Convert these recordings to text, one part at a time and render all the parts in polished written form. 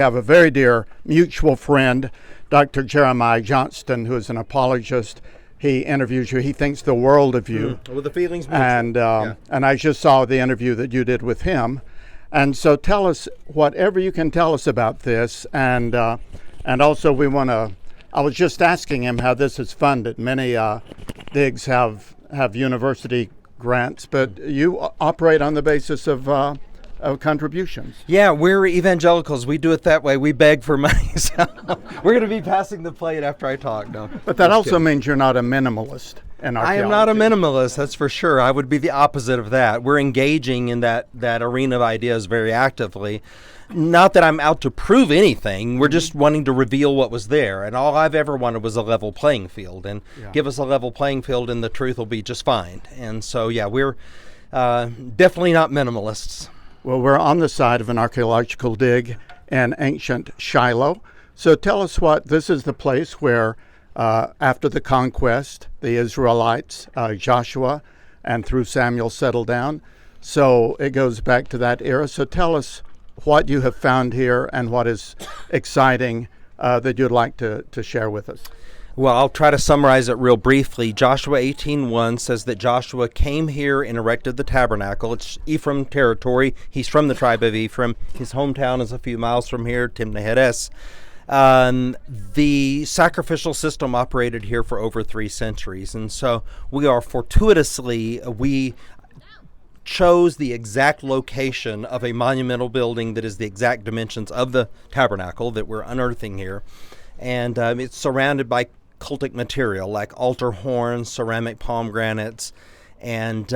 have a very dear mutual friend, Dr. Jeremiah Johnston, who is an apologist. He interviews you. He thinks the world of you. Well, the feelings mutual. And I just saw the interview that you did with him. And so tell us whatever you can tell us about this. And also I was just asking him how this is funded. Many digs have university grants, but you operate on the basis of contributions. Yeah, we're evangelicals. We do it that way. We beg for money. So we're going to be passing the plate after I talk. No, but that also means you're not a minimalist in archaeology. I am not a minimalist, that's for sure. I would be the opposite of that. We're engaging in that arena of ideas very actively. Not that I'm out to prove anything. We're just wanting to reveal what was there. And all I've ever wanted was a level playing field. And give us a level playing field and the truth will be just fine. And so, yeah, we're definitely not minimalists. Well, we're on the side of an archaeological dig in ancient Shiloh. So tell us this is the place where after the conquest, the Israelites, Joshua, and through Samuel settled down. So it goes back to that era. So tell us what you have found here and what is exciting that you'd like to share with us. Well, I'll try to summarize it real briefly. Joshua 18:1 says that Joshua came here and erected the tabernacle. It's Ephraim territory. He's from the tribe of Ephraim. His hometown is a few miles from here, Timnah-Heres. The sacrificial system operated here for over 3 centuries. And so we chose the exact location of a monumental building that is the exact dimensions of the tabernacle that we're unearthing here. And it's surrounded by cultic material like altar horns, ceramic pomegranates, and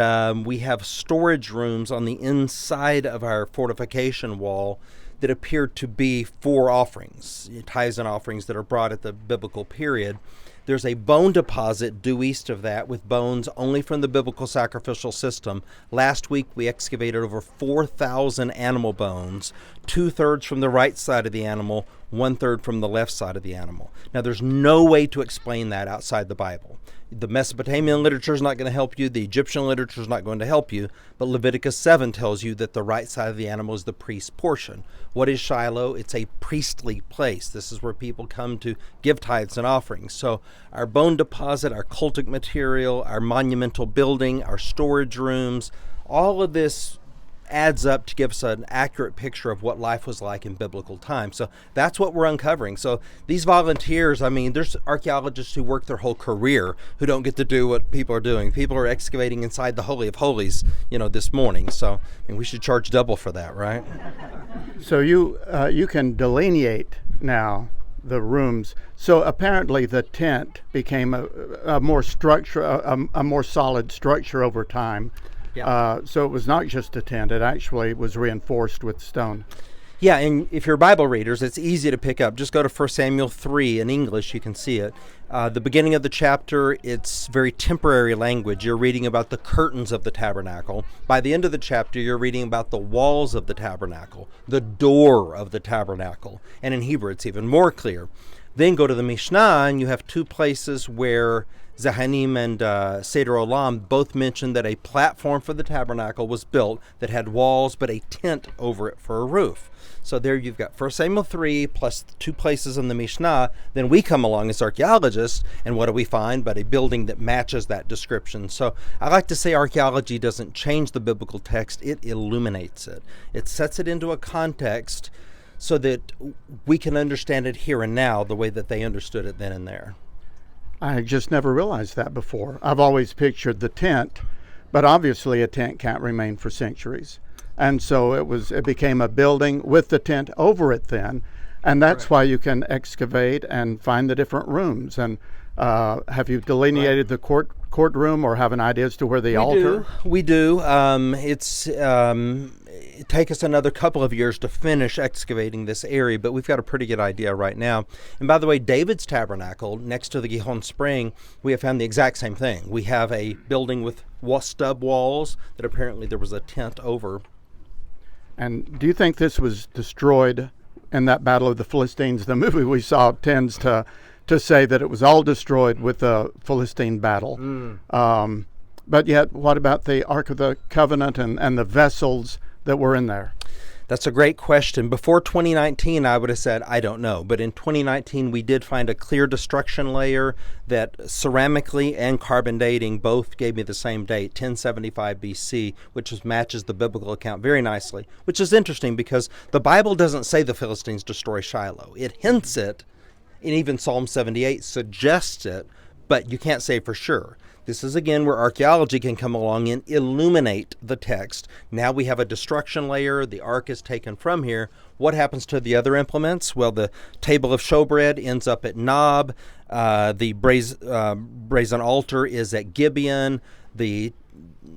we have storage rooms on the inside of our fortification wall that appear to be for offerings, tithes and offerings that are brought at the biblical period. There's a bone deposit due east of that with bones only from the biblical sacrificial system. Last week we excavated over 4,000 animal bones, 2/3 from the right side of the animal, 1/3 from the left side of the animal. Now there's no way to explain that outside the Bible. The Mesopotamian literature is not going to help you. The Egyptian literature is not going to help you. But Leviticus 7 tells you that the right side of the animal is the priest's portion. What is Shiloh? It's a priestly place. This is where people come to give tithes and offerings. So our bone deposit, our cultic material, our monumental building, our storage rooms, all of this adds up to give us an accurate picture of what life was like in biblical times. So that's what we're uncovering. So these volunteers, there's archaeologists who work their whole career who don't get to do what people are doing. People are excavating inside the Holy of Holies, this morning. So we should charge double for that, right? So you can delineate now the rooms. So apparently the tent became a more solid structure over time. Yeah. So it was not just a tent, it actually was reinforced with stone. Yeah, and if you're Bible readers, it's easy to pick up. Just go to 1 Samuel 3 in English, you can see it. The beginning of the chapter, it's very temporary language. You're reading about the curtains of the tabernacle. By the end of the chapter, you're reading about the walls of the tabernacle, the door of the tabernacle. And in Hebrew, it's even more clear. Then go to the Mishnah, and you have 2 places where Zahanim and Seder Olam both mentioned that a platform for the tabernacle was built that had walls but a tent over it for a roof. So there you've got 1 Samuel 3 plus 2 places in the Mishnah. Then we come along as archaeologists, and what do we find but a building that matches that description? So I like to say archaeology doesn't change the biblical text, it illuminates it. It sets it into a context so that we can understand it here and now the way that they understood it then and there. I just never realized that before. I've always pictured the tent, but obviously a tent can't remain for centuries. And so it became a building with the tent over it then. And that's why you can excavate and find the different rooms. And have you delineated the courtroom or have an idea as to where the altar? We do. It take us another couple of years to finish excavating this area, but we've got a pretty good idea right now. And by the way, David's tabernacle next to the Gihon Spring, we have found the exact same thing. We have a building with stub walls that apparently there was a tent over. And do you think this was destroyed in that Battle of the Philistines? The movie we saw tends to say that it was all destroyed with the Philistine battle. But yet, what about the Ark of the Covenant and the vessels that were in there? That's a great question. Before 2019, I would have said, I don't know. But in 2019, we did find a clear destruction layer that ceramically and carbon dating both gave me the same date, 1075 BC, which matches the biblical account very nicely, which is interesting because the Bible doesn't say the Philistines destroy Shiloh. It hints it, and even Psalm 78 suggests it, but you can't say for sure. This is, again, where archaeology can come along and illuminate the text. Now we have a destruction layer. The ark is taken from here. What happens to the other implements? Well, the table of showbread ends up at Nob. The brazen altar is at Gibeon. The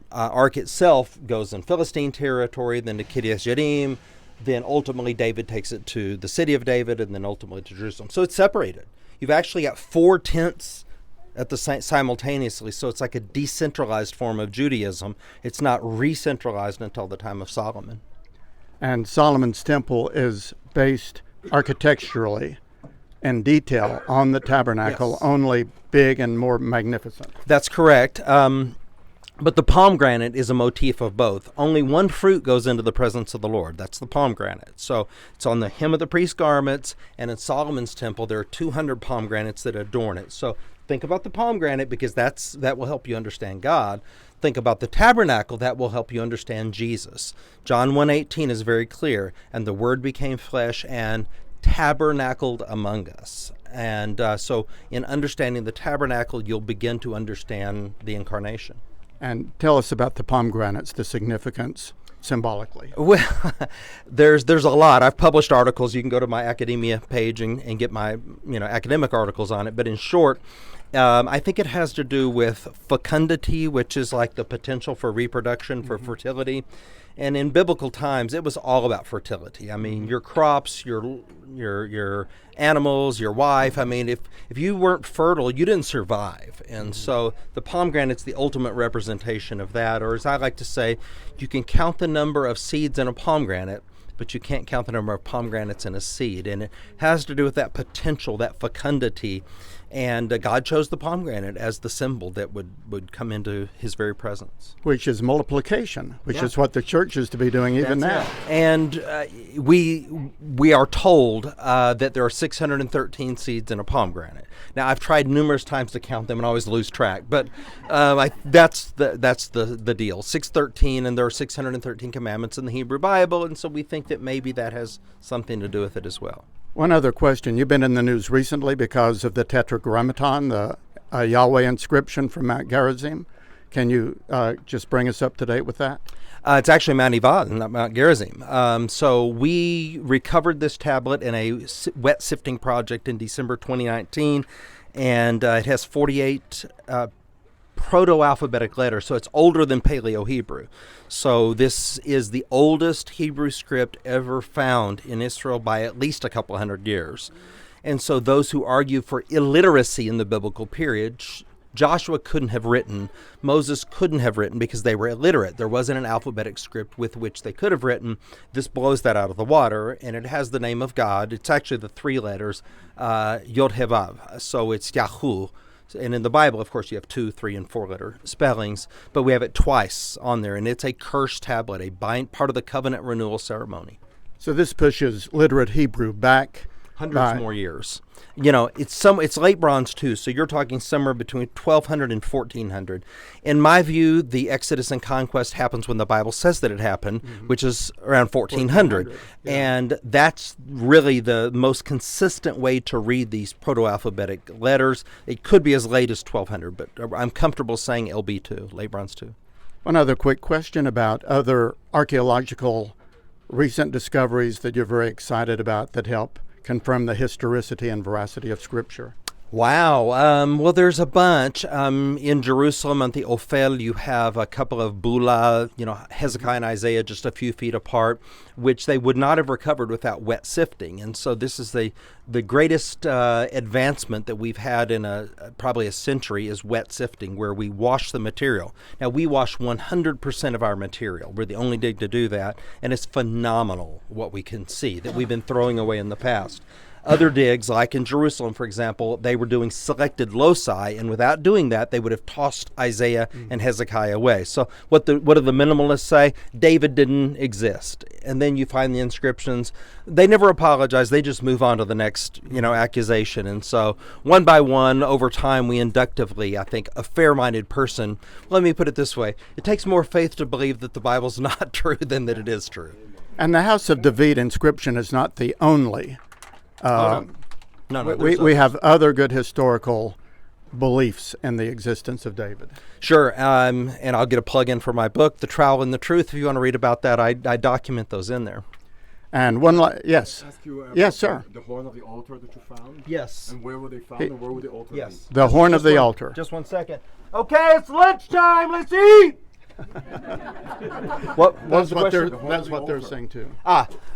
ark itself goes in Philistine territory, then to Kirjath Jearim. Then ultimately David takes it to the city of David, and then ultimately to Jerusalem. So it's separated. You've actually got 4 tents at the simultaneously, so it's like a decentralized form of Judaism. It's not re-centralized until the time of Solomon. And Solomon's temple is based architecturally in detail on the tabernacle, Yes. only big and more magnificent. That's correct. But the pomegranate is a motif of both. Only one fruit goes into the presence of the Lord. That's the pomegranate. So it's on the hem of the priest's garments, and in Solomon's temple there are 200 pomegranates that adorn it. So think about the pomegranate, because that will help you understand God. Think about the tabernacle. That will help you understand Jesus. John 1:18 is very clear. And the Word became flesh and tabernacled among us. And so in understanding the tabernacle, you'll begin to understand the incarnation. And tell us about the pomegranates, the significance symbolically. Well, there's a lot. I've published articles. You can go to my academia page and get my academic articles on it. But in short, I think it has to do with fecundity, which is like the potential for reproduction, for fertility. And in biblical times, it was all about fertility. I mean, your crops, your animals, your wife. I mean, if you weren't fertile, you didn't survive. And so the pomegranate's the ultimate representation of that. Or as I like to say, you can count the number of seeds in a pomegranate, but you can't count the number of pomegranates in a seed. And it has to do with that potential, that fecundity. And God chose the pomegranate as the symbol that would come into his very presence. Which is multiplication, which is what the church is to be doing even now. And we are told that there are 613 seeds in a pomegranate. Now, I've tried numerous times to count them and always lose track, but that's the deal. 613, and there are 613 commandments in the Hebrew Bible, and so we think that maybe that has something to do with it as well. One other question. You've been in the news recently because of the Tetragrammaton, the Yahweh inscription from Mount Gerizim. Can you just bring us up to date with that? It's actually Mount Evad, not Mount Gerizim. So we recovered this tablet in a wet sifting project in December 2019, and it has 48 proto-alphabetic letters, so it's older than Paleo-Hebrew. So this is the oldest Hebrew script ever found in Israel by at least a couple hundred years. And so those who argue for illiteracy in the biblical period, Joshua couldn't have written, Moses couldn't have written because they were illiterate. There wasn't an alphabetic script with which they could have written. This blows that out of the water, and it has the name of God. It's actually the 3 letters, Yod He Vav. So it's Yahu. And in the Bible, of course, you have 2, 3, and 4 letter spellings, but we have it twice on there, and it's a cursed tablet, part of the covenant renewal ceremony. So this pushes literate Hebrew back Hundreds more years. It's late bronze too, so you're talking somewhere between 1200 and 1400. In my view, the Exodus and conquest happens when the Bible says that it happened, which is around 1400. And that's really the most consistent way to read these proto-alphabetic letters. It could be as late as 1200, but I'm comfortable saying LB2, late bronze 2. One other quick question about other archaeological recent discoveries that you're very excited about that help confirm the historicity and veracity of Scripture. Wow. Well, there's a bunch. In Jerusalem on the Ophel, you have a couple of Bula, Hezekiah and Isaiah just a few feet apart, which they would not have recovered without wet sifting. And so this is the greatest advancement that we've had in probably a century is wet sifting, where we wash the material. Now, we wash 100% of our material. We're the only dig to do that. And it's phenomenal what we can see that we've been throwing away in the past. other digs, like in Jerusalem, for example, they were doing selected loci, and without doing that, they would have tossed Isaiah and Hezekiah away. So what do the minimalists say? David didn't exist. And then you find the inscriptions. They never apologize. They just move on to the next, accusation. And so one by one, over time, we inductively, I think, a fair-minded person, let me put it this way, it takes more faith to believe that the Bible's not true than that it is true. And the House of David inscription is not the only. No, We have other good historical beliefs in the existence of David. Sure, and I'll get a plug in for my book, The Trowel and the Truth. If you want to read about that, I document those in there. And yes. Ask you, Yes, sir. The horn of the altar that you found? Yes. And where were they found, and where would the altar be? Yes. The horn of the altar. Just 1 second. Okay, it's lunchtime. Let's eat. What was That's the what question? that's what they're saying too.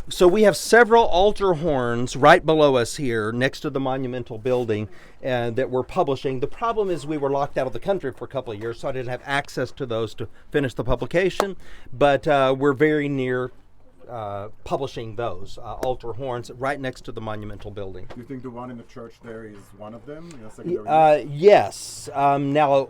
So we have several altar horns right below us here next to the monumental building that we're publishing. The problem is we were locked out of the country for a couple of years, so I didn't have access to those to finish the publication. But we're very near publishing those altar horns right next to the monumental building. Do you think the one in the church there is one of them? Secondary Yes. Now,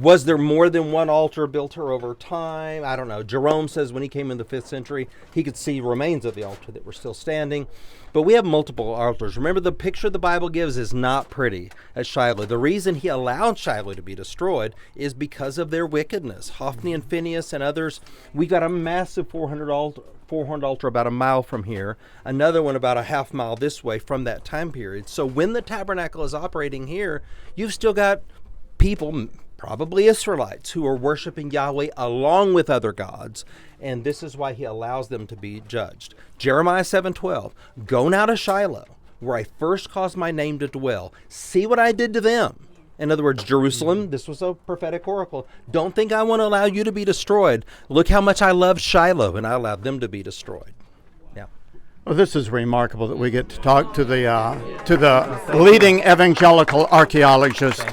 was there more than one altar built here over time? I don't know. Jerome says when he came in the 5th century, he could see remains of the altar that were still standing. But we have multiple altars. Remember, the picture the Bible gives is not pretty at Shiloh. The reason he allowed Shiloh to be destroyed is because of their wickedness. Hophni and Phinehas and others, we got a massive 400 altar about a mile from here, another one about a half mile this way from that time period. So when the tabernacle is operating here, you've still got people, probably Israelites, who are worshiping Yahweh along with other gods, and this is why he allows them to be judged. Jeremiah 7:12, go now to Shiloh, where I first caused my name to dwell. See what I did to them. In other words, Jerusalem, this was a prophetic oracle. Don't think I want to allow you to be destroyed. Look how much I love Shiloh, and I allowed them to be destroyed. Yeah. Well, this is remarkable that we get to talk to the leading evangelical archaeologist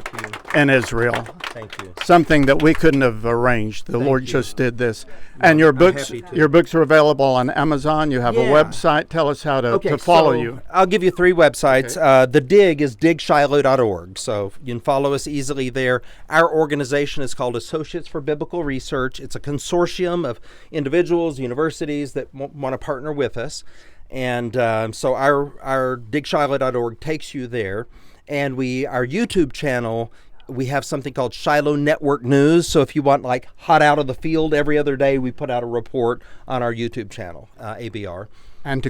in Israel. Thank you. Something that we couldn't have arranged. The Lord just did this. And your books happy to. your books are available on Amazon. You have a Yeah. website. Tell us how to follow you. I'll give you 3 websites. The dig is digshiloh.org, so you can follow us easily there. Our organization is called Associates for Biblical Research. It's a consortium of individuals, universities that want to partner with us. And so our digshiloh.org takes you there. And our YouTube channel, we have something called Shiloh Network News. So if you want like hot out of the field every other day, we put out a report on our YouTube channel, ABR. And to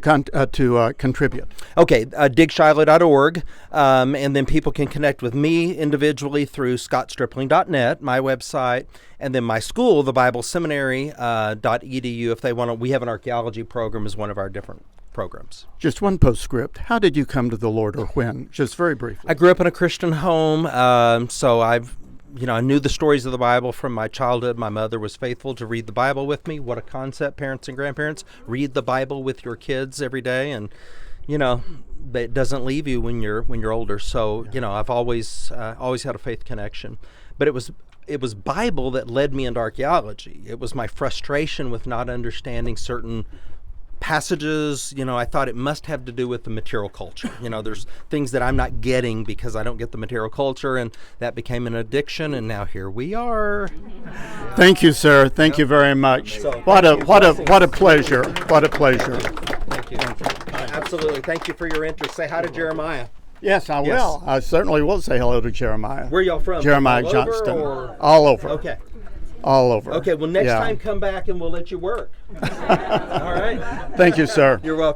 contribute. Okay, digshiloh.org, and then people can connect with me individually through scottstripling.net, my website, and then my school, the Bible Seminary, .edu, if they want to. We have an archaeology program as one of our different programs. Just one postscript. How did you come to the Lord, or when? Just very briefly. I grew up in a Christian home, so I knew the stories of the Bible from my childhood. My mother was faithful to read the Bible with me. What a concept, parents and grandparents. Read the Bible with your kids every day, and it doesn't leave you when you're older. So I've always had a faith connection, but it was Bible that led me into archaeology. It was my frustration with not understanding certain passages. I thought it must have to do with the material culture. There's things that I'm not getting because I don't get the material culture, and that became an addiction, and now here we are. Thank you, sir. Thank you very much. So, what a pleasure. What a pleasure. Thank you. Absolutely. Thank you for your interest. Say hi to Jeremiah. Yes, I will. I certainly will say hello to Jeremiah. Where y'all from? Jeremiah All over, Johnston. or? All over. Okay. All over. Okay, well, next Yeah. time come back and we'll let you work. All right. Thank you, sir. You're welcome.